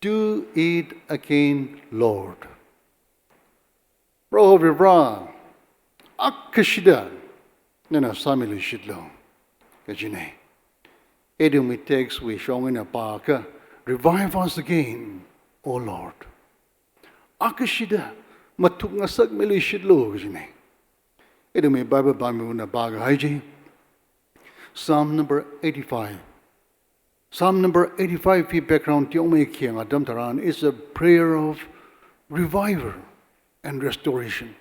do it again, Lord. Bro, Vibra, Akashida, Nana Samili Shidlo, Gajine. Edumi takes we showing in a park, revive us again, O Lord. Akashida, Matuk Nasak Mili Shidlo, Gajine. Edumi Bible Bamuna Baga Haji. Psalm number 85. Psalm number 85 fi background Tiome Kiang Adam Taran is a prayer of revival and restoration.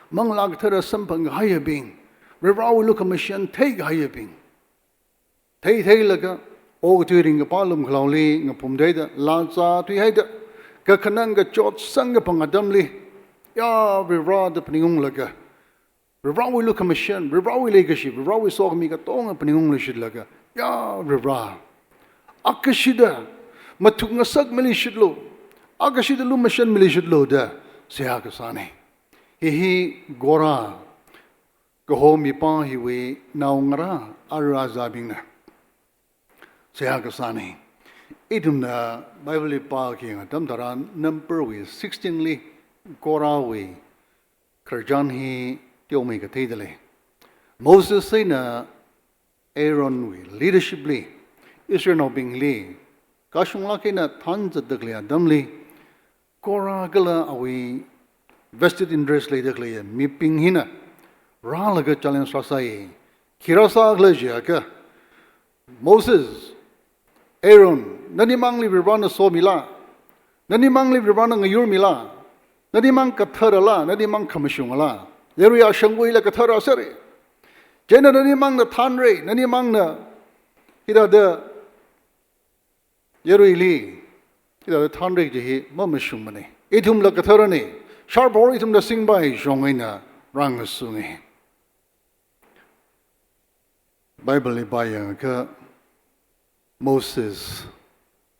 Mang lag thara sampang haya bing. Riraw look a mission take haya bing. Tay laga o turing a palum clawli ng pumdeda lanza to hida. Kakananga chot sanga pang adamli. Ya rira the pningung laga. Riraw look a mission, riraw legacy, riraw saw me gatong a pningung lishid laga. Ya rira. Akashida. Matuk nasag milishidlo. Akashida lu mission milishidlo da. Siyakasane. Hihi gora. Gaho mipa hiwi naungara arazabing. Siyakasane. Itum na Bible pa king adam taran number we 16ly gora we karjan hi tiome katidale. Moses say na Aaron we leadershiply Israel no bingli kashung laki na tons of dagli adamli Gora gala awi vested interest le dagli mi ping hina ralaga challenge sasai kirasa agleja ka Moses Aaron nani mangli virana so mila nani mangli virana ngayur mila nani mang kathara la nani mang kamishung la yeruya shangui la kathara sari Jena nani mang na tanre, nani mang na hida de yeruili hida de tanre jihi mamashung mani. Itum la katharani, sharp or itum la sing by shongina rangasungi. Bible bayang ka Moses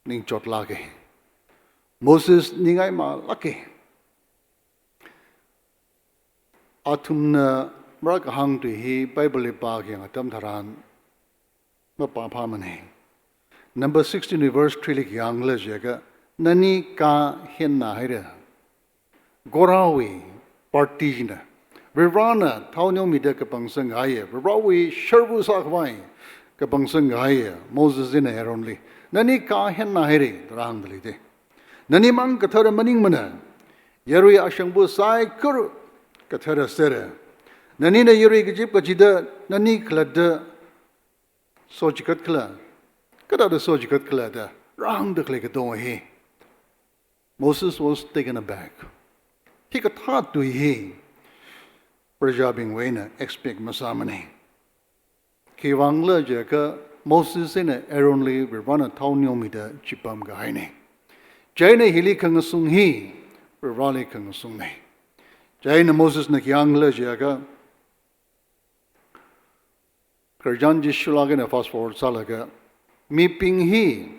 ning chot lagi. Moses ningai ma laki. Atum na Marak hang to he Bible barking at Tamtaran Mapamane. Number 16 verse Trilik Yang Lejaga Nani ka henna hide. Gorawi Partina. Virana Taunio Mida Kapangsang Haya. Virawi Sherbu Sakwai Kapangsang Haya. Moses in air only. Nani ka henna hide. Randlite. Nani mang Katara Maning Mana. Yeri Ashangbu Sai Kuru Katara Sere. Nani na yuri gijib kajida nani klada sojikat kla kada da sojikat kla da rang da kle kadong he Moses was taken aback. He got hard to he Prajabing wena expect masamani ki wangla je ka Moses in Aaron li virana taunyo mida chipam ga haine Jaina hili kang sung hi virali kang sung nei Jaina Moses na kyangla je ka Karjan Jishulagana fast forward salaga. Mi ping he.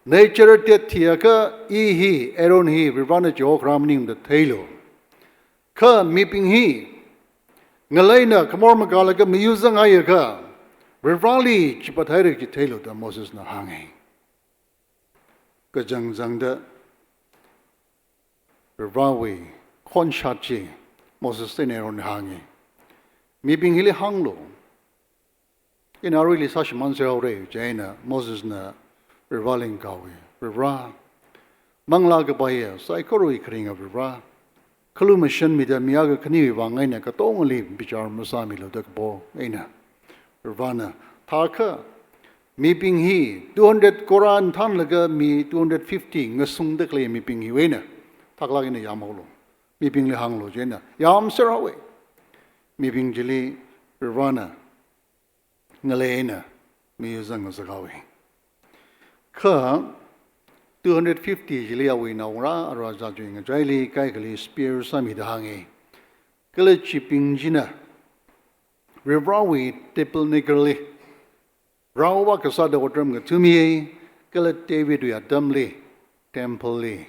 Nature tet tiaka e he, Aaron he, Vivana Jok Ramning the Tailo. Ka mi ping he. Ngalena, Kamor Magalaga, mi usang ayaka. Vivali Chipatari Tailo da Moses na hangi. Kajang Zangda Vivawi, Konshachi, Moses in Aaron hangi. Mi ping hili hanglo. In our really such months already, Jaina, Moses na revaling gawi, Rivra, Manglaga Baya, Saikori Kring of Rivra, Kalumashan Mida Miaga Kani Wangana, Katongli, Bichar Musami Lodakbo, Ena, Rivana, Taka, me ping he, 200 Koran Tanlaga, me 250, Ngasung the clay, me ping he, Wena, Taklagina Yamolo, me ping Hanglo, Jena, Yam Serawe, me ping Jili, Rivana. Ngalena, me usang Zagawi. Ka 250 Jiliawi Naura, Raja doing a dryly, Kaikali, spear, Sami the Hangi. Kalachi Pingjina. Ribrawi, Tipple Nickerly. Rawa Kasada or drum Gatumi, Kalat David, we are dumbly, Temple,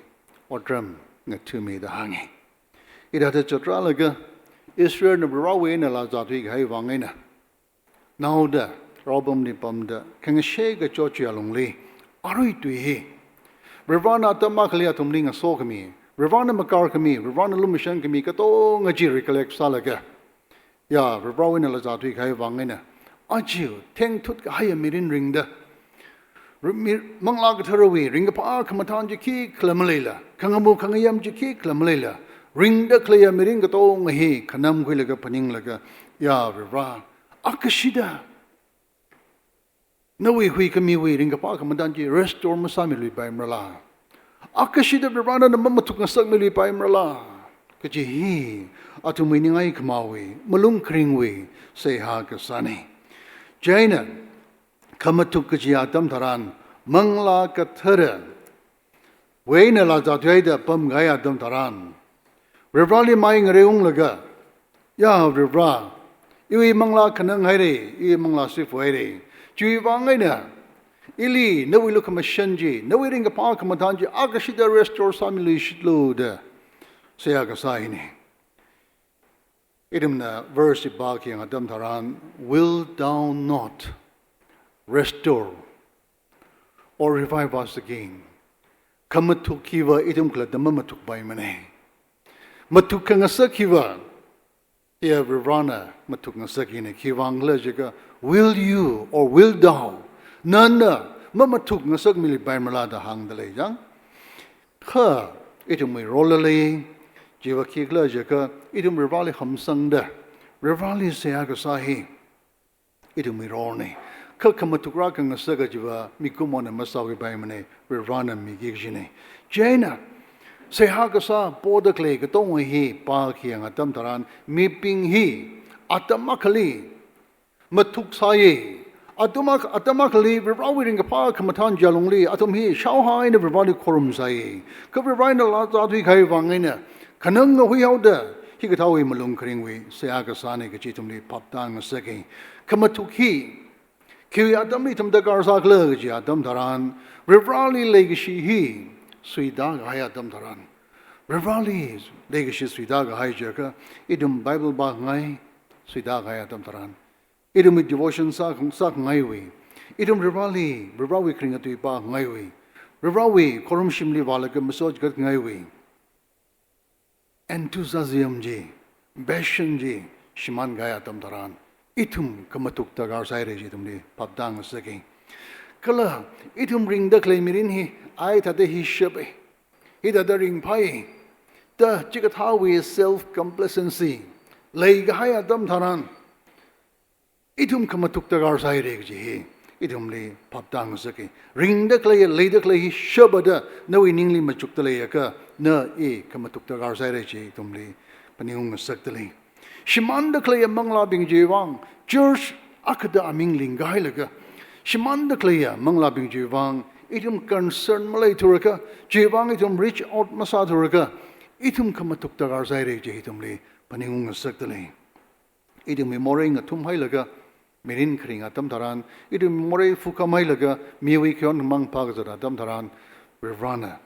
or drum Gatumi the Hangi. It had a Chatralaga, Israel, the Rawi in a Lazati, Haivangina. Now the Robum de Pumda, can shake a church alongly, Arui to he, Revana tamaklia tumling a so kami. Revana makar kami. Revana lumishan kami kato ngaji recollect salaga. Ya Revrawin alazatwi kaya wangina. Ajiu teng tut kaya mirin ringda. Mangla gatarawi ringa pa kamatan jiki klamalela. Kangamu kangayam jiki klamalela. Ringda klaya mirin kato ngahi kanam kuilaga paning laga. Ya Revra akashida. Nawi hui kami hui ringa pa kamatan ji restore masami lui pa imrala. Akashida Revra na mamatuk nasak lui pa imrala. Kaji hi atumay ningay kamawi malung kringwi say ha kasani. Jaina kamatuk kaji atam taran mangla kathara. Wayna la zatwayda pam gaya atam taran. Revra li may ngareung laga. Ya Revra iwi mangla kanang hayre iwi mangla sifu hayre. Cui wangay na ili nawi lu kamasyanji nawi ringa pa kamatanji akashida restore sami lu shitlu da. Saya kasay ni. Idem na verse ibaki ang adam taran, will thou not restore or revive us again? Kamatuk kiva idem kla dama matuk bay mane. Matuk ka nga sa kiva. Iya Revrana matuk nga sa kine kiva ang jaga, will you or will thou? Nana mamatuk nga sa mili bay malada hang dalay jang. Ka idem may rolali. Jiwa kikla jaka idum rivali hamsangda rivali seyaga sahi idum mirone ka kamatukra kang saga jiwa mikumona masawi baimane rivana migijine jaina seyaga sa bodakle katong hi pa khiyang atam taran miping hi atamakali matuk saye atamakali rivawi ring pa kamatan jalongli atum hi shauhai ne rivali korum saye ka rivina la zadwi khai wangina kanang nga huyawda higatawi malung kringwi sayaga sani kachitumli paptang seki kamatukhi kiwi adamli tamdagar sakla gaji adam taran rivrali legashi hi suidaga hay adam taran rivrali legashi suidaga hay jaka idum bible ba ngai suidaga hay adam taran idum devotion sak ngai wi idum rivrali kringatui ba ngai wi rivrali korum shimli walaga masoj gat ngai wi enthusiasm ji, passion ji, shiman gaya tam taran. Itum kamatuk tagar saire ji tumli papdang saki. Kala itum ring da claimirin hi ay tate hi shabe. Ida da ring pai. Da chikatawi self complacency. Lay gaya tam taran. Itum kamatuk tagar saire ji hi. Itum li papdang saki. Ring da clay lay da clay hi shabada nawi ningli machuk talayaka. Na kamatuk tagar saire ji tumli paniung saktali. Shimanda klaya mangla bing jiwang church akada aming lingai laga. Shimanda klaya mangla bing jiwang itum concern malay turaka jiwang itum reach out masa turaka itum kamatuk tagar saire ji tumli paniung saktali. Itum memory nga tum hai laga merin kring atam taran itum memory fukamai laga miwi kyon mang pagzara atam taran Revrana.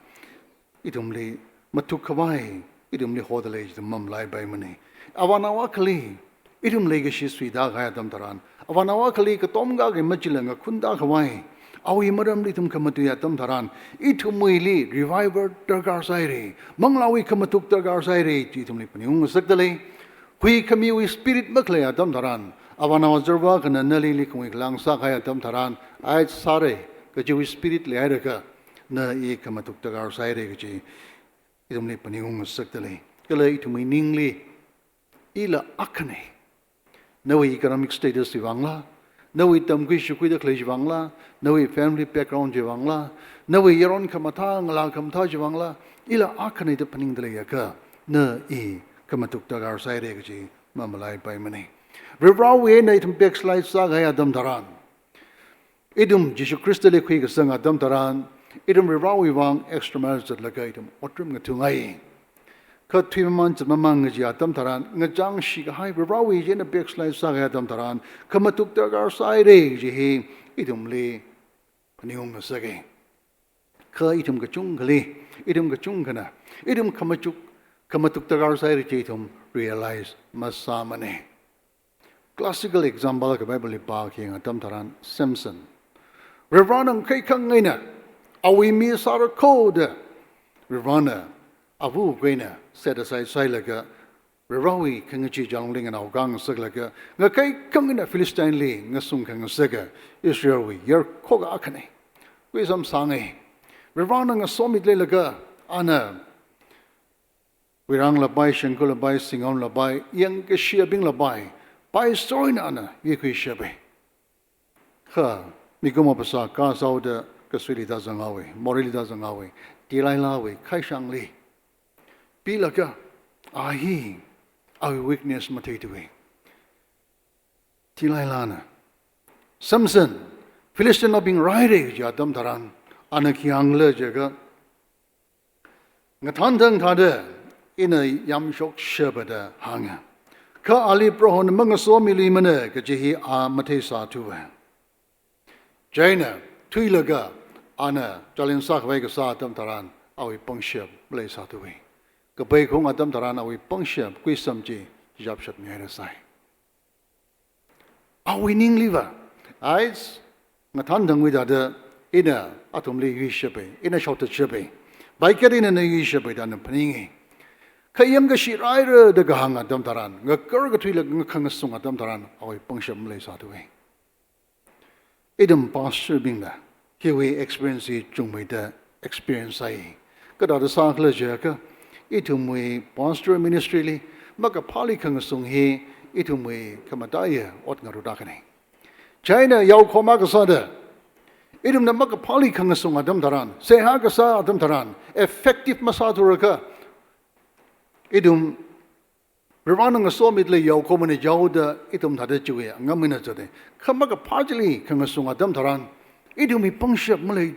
Idumli matuk kawai idumli hodalej the mum lai by money awanawa kali idum legacy swida gaya dam taran awanawa kali ka tomga ge machilanga khunda kawai awi maram litum kamatu ya dam taran itumuili reviver targar saire manglawi kamatuk targar saire idumli paniung sakdale hui kami spirit makle ya dam taran awanawa zarwa kana nali likung lang sa gaya dam taran ai sare ka jiwi spirit le airaka na kamatuk tagar saire gaji idumli paniung saktale kala itumi ningli ila akane nawi economic status divangla nawi tamgui shukui da klej divangla nawi family background divangla nawi yaron kamata ngala kamta divangla ila akane da paning dale yaka na kamatuk tagar saire gaji mamalai pai mane rivrawe na itum backslide sa gaya dam daran idum Jesu Christ le kui ga sanga dam daran idum rivrawi wang extramarital laga idum otrum nga tungai ka 3 months mamang nga atam taran nga jang shi ga hai rivrawi je na backslide sa ga atam taran kamatuk tagar saire je he idum le paniung nga sage ka idum ga chung gali idum ga chung kana idum kamatuk tagar saire je idum realize masamane classical example ka bible pa ki nga atam taran Samson Reverend kai kang ngaina awi mi sar code Rivana avu gwena set aside silaga Rirawi kangachi jangling and Algang Saglaga, Nakai Kangina Philistine Lee, Nasung Kang Saga, Israel, Yer Koga Akane. We some sangi. Rivanang a somit lelaga, Anna. Wirang labai, Shankul labai, Singon labai, Yang Kashia Bing labai, by story Anna, Yiki Shabe. Ha, Mikumapasa, Kasau de Kaswili doesn't awe, Morili doesn't awe, Dilai lawe, Kaishang Lee. Bilaga, ahi. Our weakness matitui. Tilailana. Samson, Philistine not being riding, Jadam Taran, Anakiang Lejaga. Natandang Tade, in a Yamshok Sherbada hanger. Ka Ali Prohon Mangaso Milimane, Kajihi A Matesa Tuva. Jaina, Tuilaga, Anna, Jalin Sakvega Satam Taran, our Pungship, Blaze Hatui. Kabay kung Adam Taran awi pangship kwisamji jabshat miyara sai. Awi ning liva. Ais ngatandang widada ina atumli yishabe ina shautat shabe. Baikadina na yishabe dan paningi. Kayam ga shiraira de gahang Adam Taran ngakar ga tuilag ngakangasung Adam Taran awi pangship mlay satwe. Idam pastor bingla. Here we experience it jungwida experience ai. Kadada sakla jaka. Itumwe pastor ministry li maka pali kangasung he itumwe kamadaya ot ngarudakane China yau khoma ka sada itum na maka pali kangasung adam taran seha ka sa adam taran effective masaturaka itum Rivanang asomit le yau khoma ne jauda itum thada chuwe ngamina chade khamaka pajli kangasung adam taran itumi pangshap malay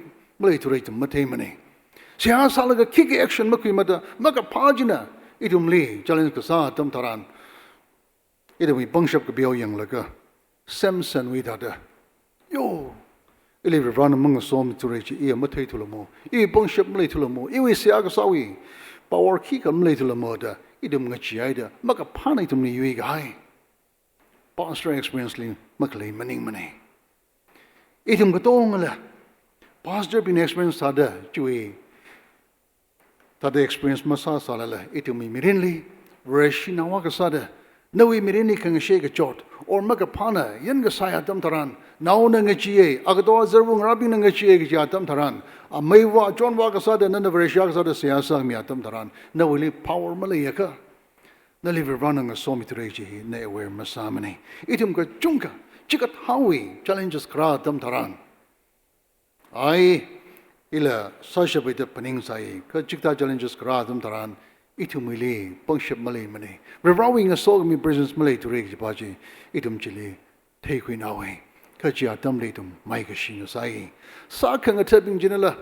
turai tum matemane Siya salaga kiki action makimada maka pagina itumli challenge ka sa tam taran itumi pangshap ka biyaw yang laga Samson widada yo ili rivana mga som turechi iya matay tulamo I pangshap mlay tulamo iwi siya ka sawi power kika mlay tulamo da itum nga chiyayda maka panay tumni yui gahay pastor experience li makalay maning manay itum katong ala pastor bin experience tada chuwi Tada experience masa salala itumi mirinli reshina wakasada nawi mirinli kang shake chot or magapana yanga saya tam taran nauna ngachiye agdo zerwung rabing ngachiye ga tam taran a Muivah John wakasada nana resha kasada siyasa mi tam taran nawili power malayaka nali virvanang somitreji na aware masamani itum ka chunka chikat hawi challenges kra tam taran ai ila sashabita paning sai ka chikta challenges kra dum taran itumili pangship malay mane rewrawing a sog mi presence malay to reg baji itum chili take we now ka chia tam le tum mai ka shin sai sa khang atabing jinala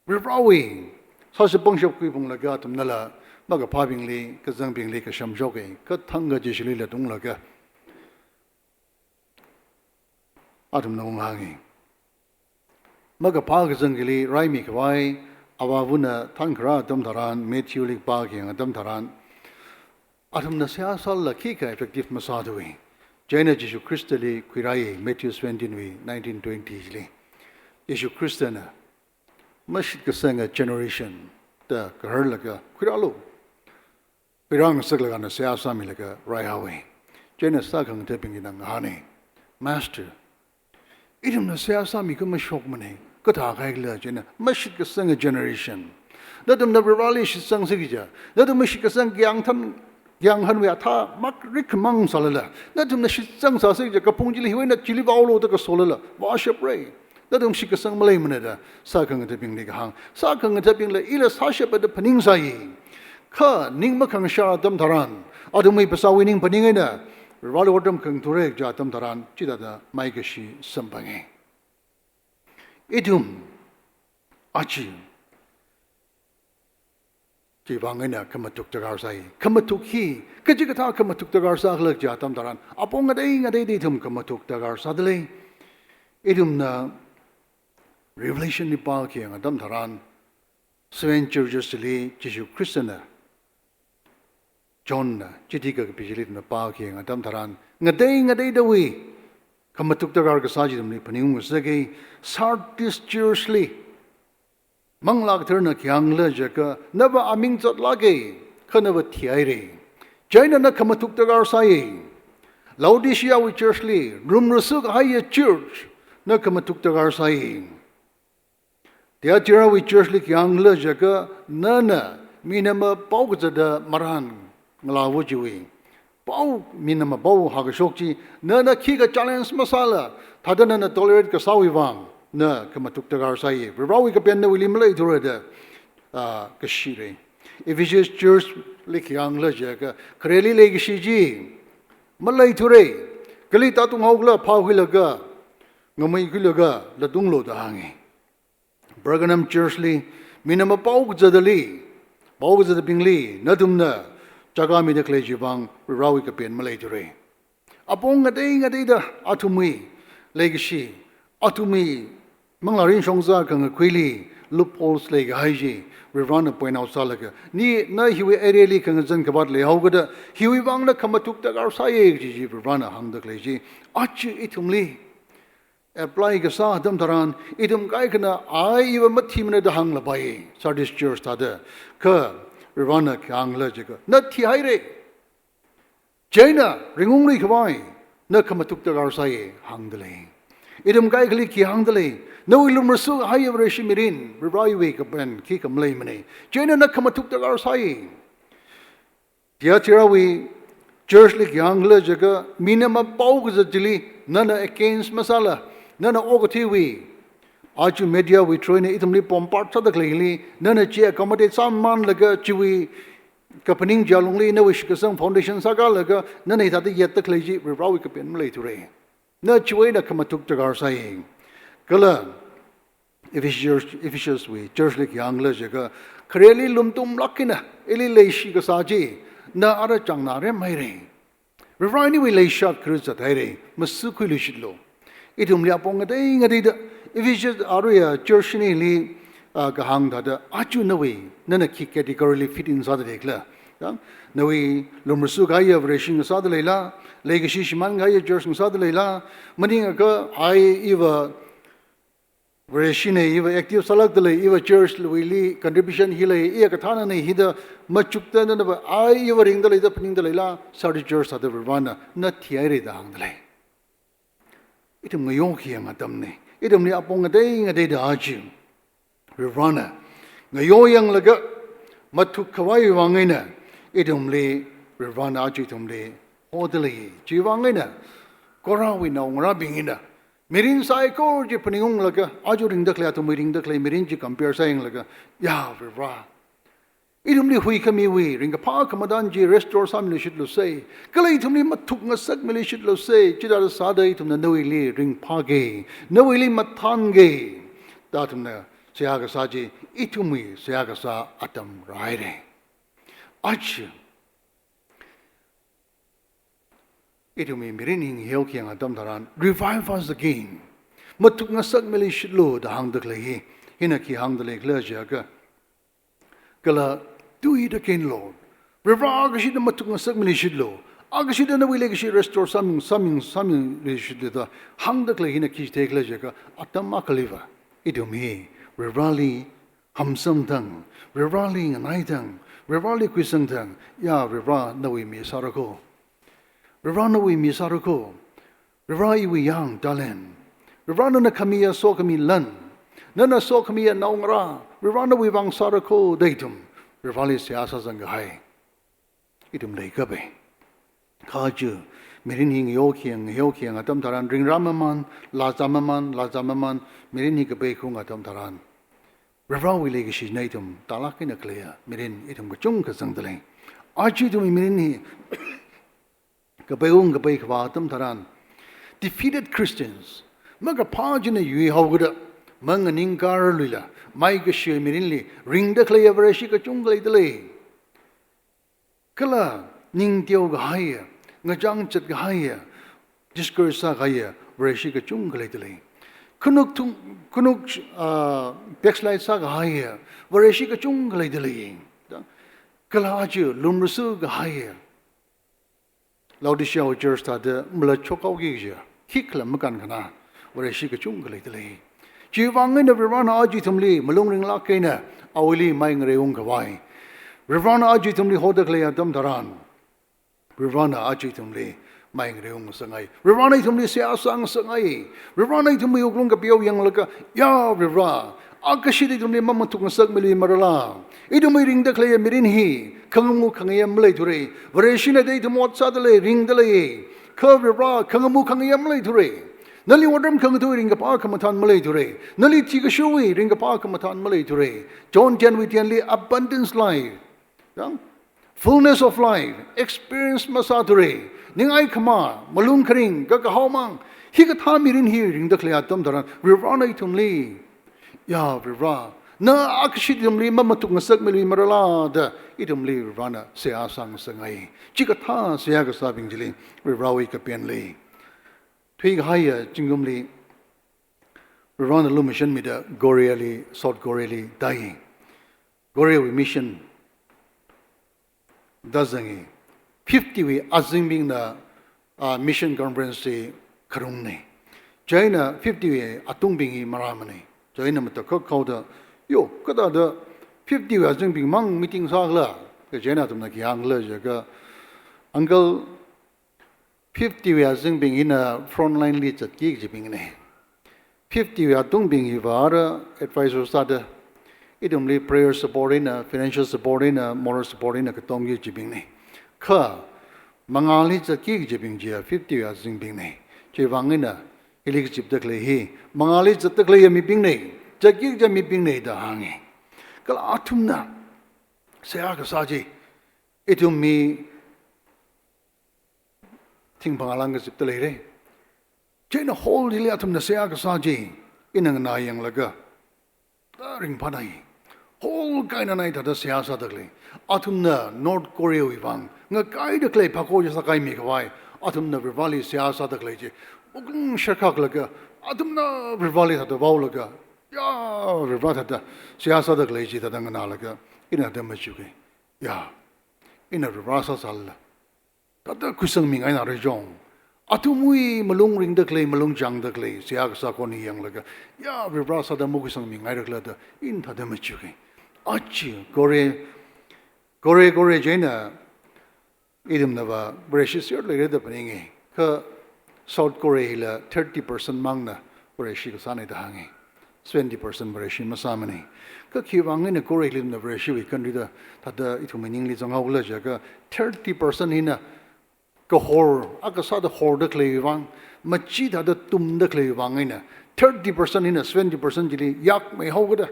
rewrawing sasha pangship kui pung laga tum nala maga phabing le ka jang bing le ka sham joge ka thanga jishli la tung laga atum nong hangi Maga Pagazangili, Raimi Kawai, Awavuna, Tangkhul, Adam Taran, Matthew Lik Baking, Adam Taran. Atum Nasya Salla Kika effective Masadui. Jaina Jesu Christali, Quirai, Matthew 1920. Jesu Christina. Mashit Kasanga generation, the Kaherlaga, Quiralo. Pirang Saglagana Sia Samilaga, Raihawi. Jaina Sakang tapping in Angahani. Master. Idum Nasya Sami Kumashokmane. Kata kaigla jena mashik ka sang generation dadum na rally shi sang sigija dadum mashik ka sang gyang han we atha mak rik mang salala dadum na shi sang sa sigija ka pungjili hiwe na chili bawlo ta ka solala worship ray dadum shi ka sang malay manada sa kang ta ping le ka hang sa kang ta ping le ila sa shep da paning sai kha ning ma kang sha dam dharan adum mai pasawi ning paning na rally odam kang turek ja dam dharan chida da mai ka shi sambange Idum achi Kibangana kamatuk tagar sai kamatuk hi kajikata kamatuk tagar sa lag jatam taran apong ngadai ditum kamatuk tagar sadle idum na revelation ni pa ki ngadam taran seven churches li Jesu Christina John na chitika bijilit na pa ki ngadam taran ngadai dawi Kamatuk tagar ka sajidum ni paningung sagay sartisturiously mang lak thir na kyang le jaka never aming zot lage khanawa thiai re China na kamatuk tagar sai Laodicea we churchly room rusuk high church na kamatuk tagar sai Dia tira we churchly kyang le jaka nana minama pawgzada maran nglawo jiwi Pau minama bau hagashokchi nana kiga challenge masala thadana na tolerate ka sawiwang na kamatuk tagar sai rawi ka pen na wilim lay thurada kashire Ephesians church likyang la jaga khreli le gishiji malai thure kali ta tung hogla phawhilaga ngamai gilaga ladung lo da hangi Berganam church li minama pawgzadali pawgzada bingli nadumna Chagami the Klejibang, Rawi Kapin Malayture. Upon a day da Atumi, Legacy, Atumi, Manglarin Shongza Kang Quili, loopholes like Haiji, Revd a point out Salaga. Ni na hiwi aerially Kang Zan Kabatli Hogada, Hiwi Bangla Kamatuk the Garsai, Gigi, Revd Hang the Kleji, Achi itumli. Apply Gasa Damtaran, Itum Gaikana, I even Matimina the Hang Labai, Sardis Church Tada, Kerr. Rivana Kang Logica, not Tiaire. Jaina, Ringumri Kawai, no Kamatuk the Garsai, Hangdale. Idum Gaikli Hangdale, no Ilumrasu, high of Reshimirin, Rirai wake up and kick 'em lamene. Jaina no Kamatuk the Garsai. Tiatirawi, Churchlik Yang Logica, Minima Pogazatili, none against Masala, none Ogatiwi. Archu media we train itamli pompart sadakli nana chi accommodate some man laga chiwi kapaning jalungli na wish kasang foundation saga laga nana ita yet the clergy we rawi kapin later na chiwi na kamatuk tagar saying kala Ephesians we church like yang la jaga khreli lumtum lakina eli leishi kasaji na ara changna re maire we rani we lay shot kruzat haire masukuli shidlo itum lia ponga dei ngadi Ephesians area church ni li kahang da aju nawi nana ki categorically fit inside the dekla nawi lumrusu gaya vreshing sa lela legacy shiman gaya church sa lela maning ka I eva vreshine eva active salak dele eva church li contribution hile e ka thana nei hida machukta na I eva ring dele da pning dele sari church sa de rwana na thiare da hang dele itum ngayong khiyang atam ne Idum ni apong a day da aji. Rivana. Ngayoyang laga matuk kawai wangina. Idum li Rivana ajitum li odali. Jiwangina. Korawi na rabingina. Mirin sai ko ji paningong laga. Aju ring the clay to miring the clay mirin ji compare saying laga. Ya Riva. Idum li hui kami wi. Ring a park kamadanji restore some shit lo say. Kalay tum li matuk nga sag mili shit lo say. Chidara sada itum na nawi li ring page. Nawi li matange. Datum na siyaga saji itumi siyaga sa atam raire. Ach. Itumi mirining hiyo kiyang atam taran. Revive us again. Matuk nga sag mili shit lo da hang daklay. Hinaki hang dalay klajaga. Kala do it again, Lord. Revagashid matuk na sag milishidlo. Agashid na wile gashi restore something lishidlo. Hang the clay in a key take lejaka. Atamakaliva. Idumi. Revali hamsam tang. Revali and I tang. Revali quisang tang. Ya reva na we mi sarako. Reva na we mi sarako. Reva we young dalen. Reva na kamiya so kami lan. Nana so kamiya naungra. Reva na we bang sarako datum. Rivali siasa zangai. Itum lay kabe. Kaju, Mirin Yokiang, Atom Taran, Ring Ramaman, Lazamaman, Mirin Hikabe Kung Atom Taran. Rivali legacy natum, Talak in a clear, Mirin, Itum Gachung Kazangdale. Archie to Mirini Kabeung Gabe Atom Taran. Defeated Christians. Magapajina Yui Hoguda, Manganing Garlula. Maigashi mirinli ring the clay of Rashika Chunglay delay. Kala Ning Tio Gahaya, Ngajang Chat Gahaya, Discursa Gaya, Rashika Chunglay delay. Kunuk Pexlight Sagahaya, Rashika Chunglay delay. Kalaju, Lumrusu Gahaya. Laudisha Church had the Mula Chokogija, Hikla Makankana, Rashika Chunglay delay. Jiwangin na Rirana ajitumli, malungring lakina, awili maing reung kawai. Rirana ajitumli hodakle adam daran. Rirana ajitumli. Maing reung sangai. Rirana itumli siasang sangai. Rirana itumli uglung kapiyaw yang laga. Ya Rira. Agashidi itumli mamatuk nasak mili marala. Idumay ring da klaya mirin hi. Kangamu kangayam lay ture. Vareshina day tumot sadale ring dalay. Ka Rira kangamu kangayam lay ture. Nali wadram kangatu ring kapa kamatan malay ture. Nali tigashui ring kapa kamatan malay ture. John 10 with abundance life. Fullness of life. Experience masature. Ningai kama, malung kring, gagahomang, higata mirin hearing the cleatum daran, Rirana itumli. Ya, Rira, na akshitumli, mamatuk nasak mili marala, the itumli Rirana, seasang sangai. Chikata, seagasabing jili, Rirawi kapianli. Twig haya, jingumli, Rirana lumission mida, Goreali, South Goreali, dying. Goreali mission, dazangi. 50 we aziming the mission conference karungne. China 50 we atungbing maramani. China mataka kauda yo kada the 50 we aziming mang meeting sagla. China tumna ki angla jaga uncle 50 we aziming in a front line lead at gig jibing ne. 50 we atungbing ivara advisor sada idumli prayer support in financial support in moral support in katongi jibing ne. Ka mangali za ki jibing jia 50 ya zingbing nei che wangina ilik jib dak le hi mangali za tak le mi bing nei ja ki ja mi bing nei da hangi kal atumna se aga saji itum mi ting pangalang jib le re che na hol li atumna se aga saji inang na yang laga da ring panai hol kaina nai da siasa dak le atumna North Korea wang nga kai de klei phako ja sakai mi kwai atumna rivali siasa de klei je ugung shakak laga atumna rivali ha de baw laga ya rivali da siasa de klei je da dang na laga ina de ma chu ke ya ina rivasa sal ta da kusang mi ngai na re jong atumui malung ring de klei malung jang de klei siasa ko ni yang laga ya rivasa da mu kusang mi ngai de da in ta de ma chu ke achi gore jena idum nava British yard like the paningi ka South Korea la 30% mangna British ka sanai da hangi 20% British masamani ka kiwang in Korea lim na British we country da tada itu meaning li jang hawla jaga 30% ina ka hor aka sa da hor da klewang machi da tum da klewang ina 30% ina 20% jili yak mai hawga da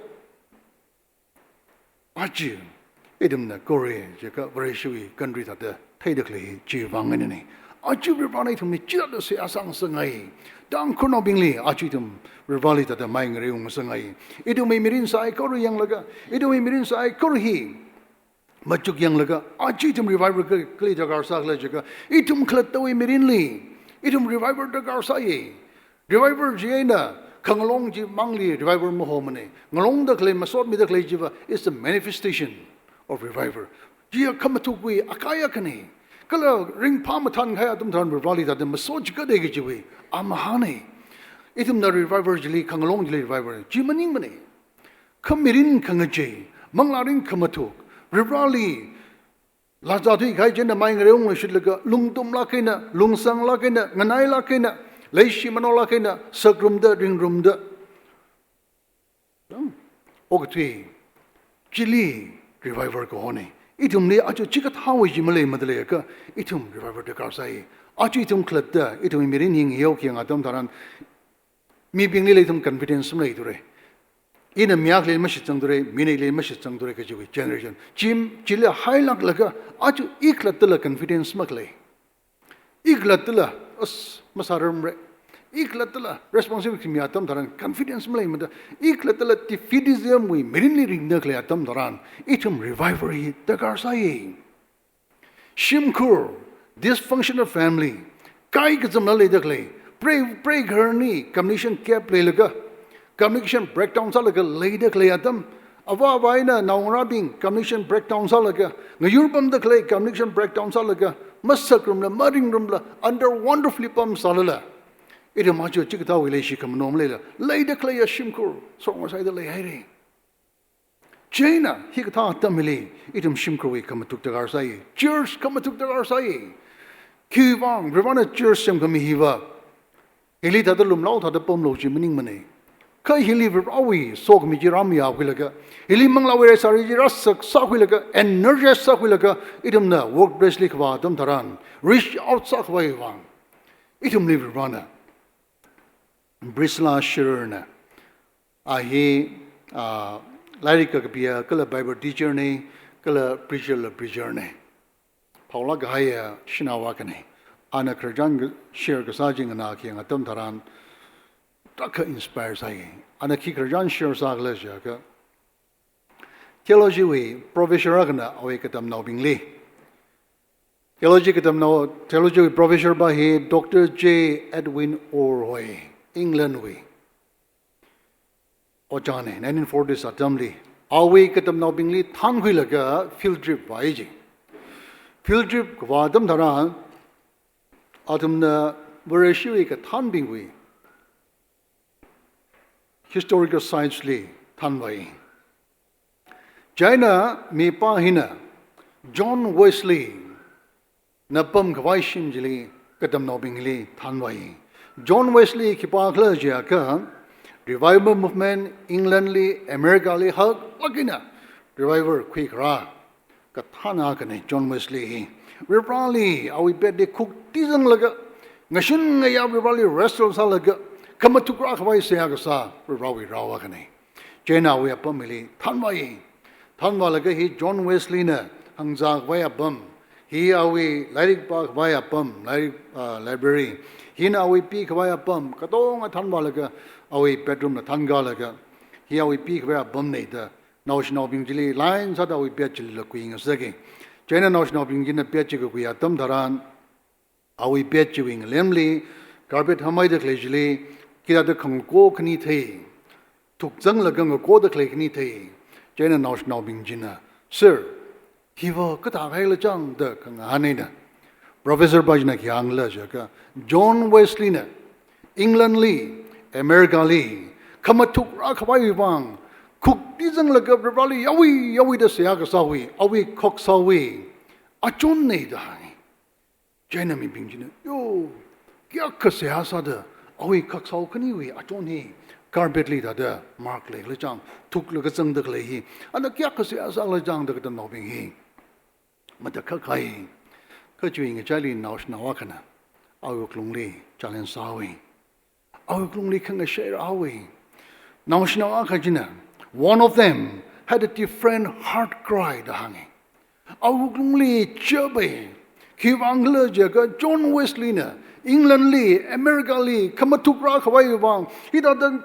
aji idum na Korea jaga British we country da Taidakli, Jiwangani. Achi Rivani to me, Chilla se asang sangai. Tangkhul no bingli, achitum, Rivali that the Mang Reung sangai. Idu may mirin sai kor yang laga, idu may mirin sai kor hi. Machuk yang laga, achitum reviver cleat of our saglajaga, itum clatoe mirinli, itum reviver the garsai. Reviver Jena, Kangalong Ji Mangli, reviver Mohomane. Ngalong the clay, Masot me the clay jiva is the manifestation of reviver. Jia kamatukwi akaya kani. Kala ring pamatan kaya tum tan rivali da masoj ka degi jiwi. Amahane. Itum na reviver jili kangalong jili reviver. Jimaning mani. Kamirin kangaje. Manglaring kamatuk. Rivali. Lazati kai jena maing reung shidlaga. Lungtum lakina. Lungsang lakina. Nganay lakina. Leishi mano lakina. Sagrumda ringrumda. Ogatwi. Jili reviver ko hone. Itum ni ajo chikat hawi jimale madale ka itum reviver de karsai ajo itum kladda itum mirin hing hiau ki ngadam taran mi bingli le itum confidence mai dure ina miak le mashi changdure mine le mashi changdure ka jiwi generation jim jile hailak laga ajo iklatla confidence makle iklatla as masaram re iklatla responsibility mi atam taran confidence malai mada iklatla tifidism we mirinli ringna kle atam taran itum revivery takar sai shimkur dysfunctional family kai gazam le dakle pray garni communication cap le laga communication breakdown sa laga le dakle atam awa vaina naungrabing communication breakdown sa laga ngayurbam dakle communication breakdown sa laga masakrum la maring rumla under wonderfully pam salala Ito macho chikta wile shi kam nom lela. Lay the clay a shimkur. So was I the lay hare. China, hikata tamili. Itum shimkur come to the garsai. Cheers come to the garsai. Kivang, Rivana cheers some come Muivah. Elita the lum lauta the pomlo jimining money. Kai he live awi, soak me jiramia willaga. Ilimangla where sari rasak sakwillaga and nurses sakwillaga. Itum na work bracelet wa dum taran. Reach out sakwayang. Itum live runner. Brisla Shirna. Ahi Larika Kapia, Kala Bible teacher ne, Kala preacher la preacher ne. Paula Gaya Shinawakane. Ana Krajang share Gasajing and Aki and Atom Taran. Taka inspires I. Ana Kikrajan share Saglesia. Theology, Professor Ragna, Awakatam Nobing Lee. Theology Professor Bahi, Dr. J. Edwin Orway. England we. Ojane, 1940s atamli. Awe katam now bingli Tangkhul field trip vaiji. Field trip kwadam dharan atamna vareshiwi ka than bingwi. Historical sites li than vai. China me pa hina John Wesley napam kwai shim jili katam now bingli than vai. John Wesley kipakla jaka revival movement England li America li hak lagina revival quick ra kathana kane John Wesley ripali awi bet de cook tizang laga ngashin ngaya ripali restaurant sa laga kamatukra khwai se aga sa rawi rawa kane China we apamili thanwa laga hi John Wesley na hangza khwai apam hi awi lirik pa khwai apam library Hina awi pi kwaya pam katong athanwa laga awi bedroom na thanga laga hi awi pi kwaya pam nei da national bingjili line sa da awi bechil la kuing asage China national bingjin na bechi ko kuya tam dharan awi bechi wing lemli carpet hamai da klejili kira da khang ko khni thei thuk jang laga ngo ko da khle khni thei China national bingjin na sir hiwa kata gai la chang da khang hanei da Professor Bajna Kyangla Jaka, John Wesley na, England Lee, America Lee, Kamatuk Rakawai Wang, Cook Dizang Lagab Rally, Yawi the Siagasawi, Awi Koksawi, Achon Nedai, Jenami Bingina, yo, Gyakasiasada, Awi Koksau Kaniwi, Achoni, Carpet Lida, the Mark Lake Lejang, took Lagazang the Clay, and the Gyakasiasa Lejang the Nobbing he. Matakakai. Kajuing a jelly nash nawakana. Our klungli, Jalen Sawi. Our klungli can share awi. Nash nawakajina. One of them had a different heart cry the hanging. Our klungli chubby. Kivangla jaga John Wesley na. England Lee, America Lee, Kamatukra Hawaii wang. He doesn't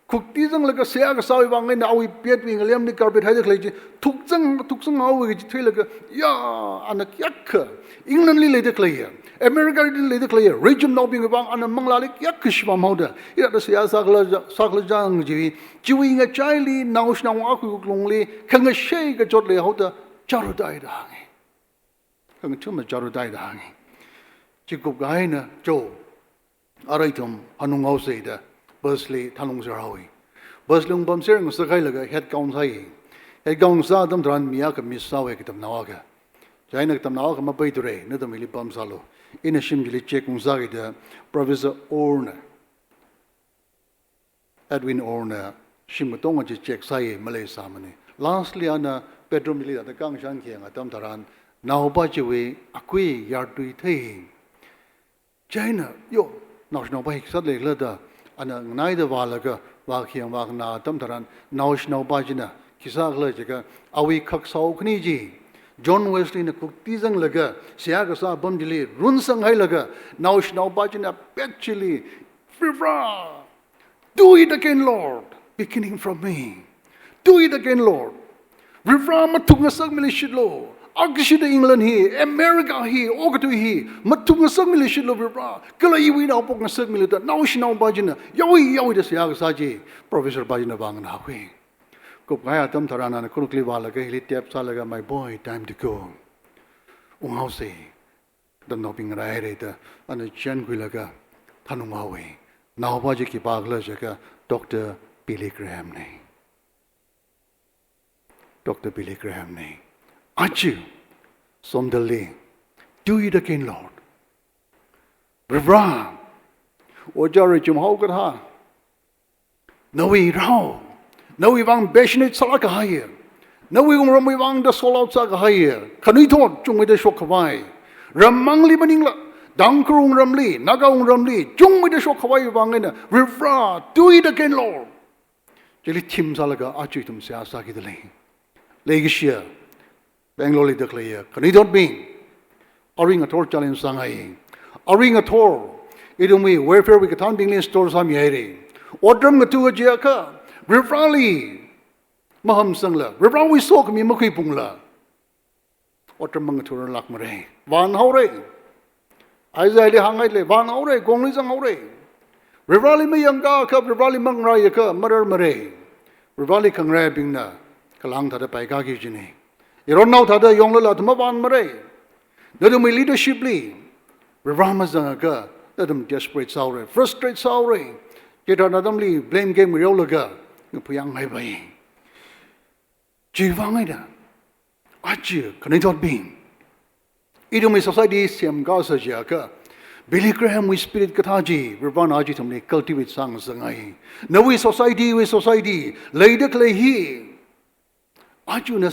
cook tisang like a Siaga Sawi wang and awi pietwing a lemni carpet had a clay. Tuksang awi like ya and a yakka. England li lay clay, America lay clay, region no being about and a manglalik yakishma moda. It had the Saklajang Jivi, chewing a childly, now Shnawaku lonely, can a shake a jotly hoda, Jarudai hangi. Can too much Jarudai hangi. Chikugaina, Joe, Araitum, Hanung Oseda, Bursley, Tanung Zarawi. Burslung Bumsering was the Kailaga, head gone high. Head gone Sadam Dran Miaka Miss Sawek of Nawaga. China Tamnaka Mabaiture, Nadamili Bamsalo, in a shimjili check Zagida, Professor Orner. Edwin Orner, Shimatonga check Sai, Malay Samani. Lastly, Anna, bedroom Milita, the Gang Shanki and Atamtaran, now Bajiwe, Akui, Yardui Tay. China, yo, national bike suddenly letter, and neither Valaga, Waki and Wagna, Tamtaran, national Bajina, Kisak Legica, Awi Kaksau Kniji. John Wesley na kuktizang laga, siyaga sa bamdili, runsang hay laga, naush now bajina petchili, fribra. Do it again, Lord, beginning from me. Do it again, Lord. Fribra matungasag milishidlo, agshida England he, America he, ogatu he, matungasag milishidlo fribra. Kala iwi na opok nasag milita, naush now bajina, yawi da siyaga saji, Professor Bajina bangan hawi. Kaya tam tarana na kurukli wala ka hili tap salaga my boy time to go. How say the nopping raireta and a chen quilaga Tanungawe. Now Baji Bagla Jaka, Dr. Billy Graham name. Dr. Billy Graham name. Achu, Somdali, do it again, Lord. Revra, Ojari Jum Hogatha. No, we row. No, we want passionate Salaka higher. No, we want the soul outside higher. Kanito, Jung with the Shokawai. Ramangli Maningla, Tangkhul Ramli, Nagaung Ramli, Jung with the Shokawai Wangina. Revra, do it again, Lord. Jelly Tim Salaga, Achitum Siasaki the lane. Legishia, Bangalore declare, Kanito being. Aring a tor challenge Sangai. Aring a tor. Idumi, welfare we can being stores I'm yeri. Ordrum the two a jaka. Rivrali. Maham Sangla. Rivrawi soak me Muki Pungla. Ordrum Lak Mare. Van Hore. Isaiah Hangaile. Van Hore. Gonglisang Hore. Rivrali me Yanga Cup. Rivrali Mangrayaka. Mother Mare. Rivrali Kangrabingna. Kalang Tada Paigaki Jini. You don't know Tada Yongla Mavan Mare. Nadum leadershiply. Rivramazanga. Nadum desperate salary. Frustrate salary. Get another blame game with Yolaga. You puyang my bay. Jivangida. Achi, can it not be? Idum society, Siam Gaza Jaka. Billy Graham with spirit Kataji. Rivan Ajitum, cultivate songs. No, we society, lay the clay here. Ajuna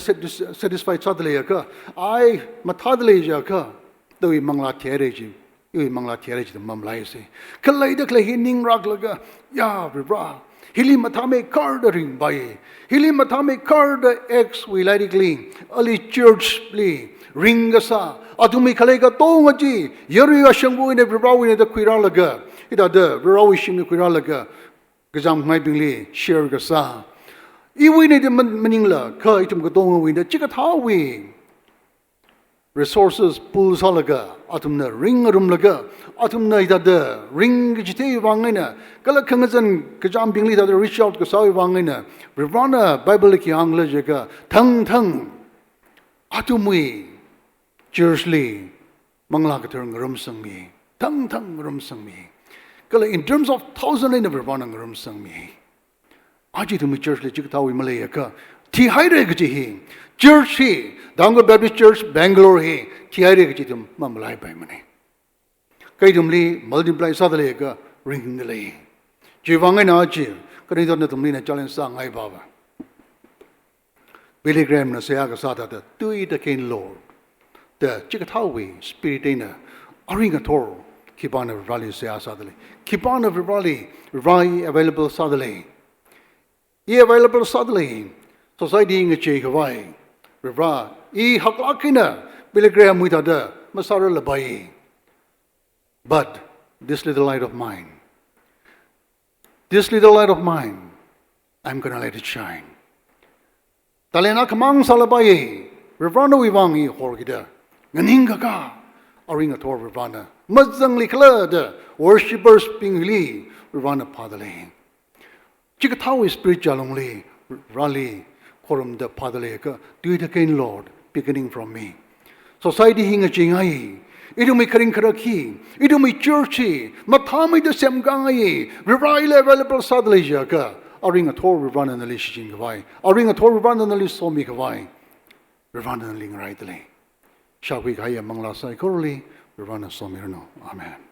satisfied suddenly occur. I matadle jaka, though we mangla terrage, you mangla terrage the mum lazy. Kalida clay hinning raglaga, ya, bra. Hili matame cardering by. Hili matame card ex we lightly, early church plea, ringasa, atumi kalega tongaji, yuri ashangu in every brow in the quiralaga, it are the veroishim quiralaga, gazam might be share gasa. Iwi need the maningla, ka itum gadong win the chikatawi. Resources pools halaga, atumna ring rumlaga, atumna ida ring jite wangina, kalakangazan kajam bingli that reach out kasawi wangina, Rivana Bible ki angla jaga, tang, atumwi, cheersly, manglakaturng rumsang me, tang rumsang me. Kala in terms of thousand in the Rivana rumsang me. Aji to me church le chiktawi Malayaka. Ti haire gaji church he. Dango Baptist Church, Bangalore he. Ti haire gaji tum mamalai by money. Kaitum li multiply sadaleka ringing the lay. Jivangan aji. Kanidon tumina challenge sang I baba. Billy Graham na sayaga sata do it again Lord. The chikatawi spiritina. Aringa toro. Keep on of rally sayasadali. Keep on of rally. Rai available sadali. Ye available suddenly. Society in a check away. Rivra, e haklakina, Billy Graham with other, Masara Labai. But this little light of mine, I'm gonna let it shine. Talena kamang salabaye, Rivrana wivangi horgida, Ganingaka, Aringa tor Rivrana, Mazangli klad, worshippers being li, Rivrana padale. Chikatawi spiritual only, rally, quorum the padaleka, do it again, Lord, beginning from me. Society hinga chingai, idumi karing karaki, idumi churchy, matami the semgangai, revival available sadlejaka, aring a tor rivan and the lish jingavai, aring a tor rivan and the lish somikavai, rivan and ling rightly. Shall we gaya mangla sai korli, rivan and somirno. Amen.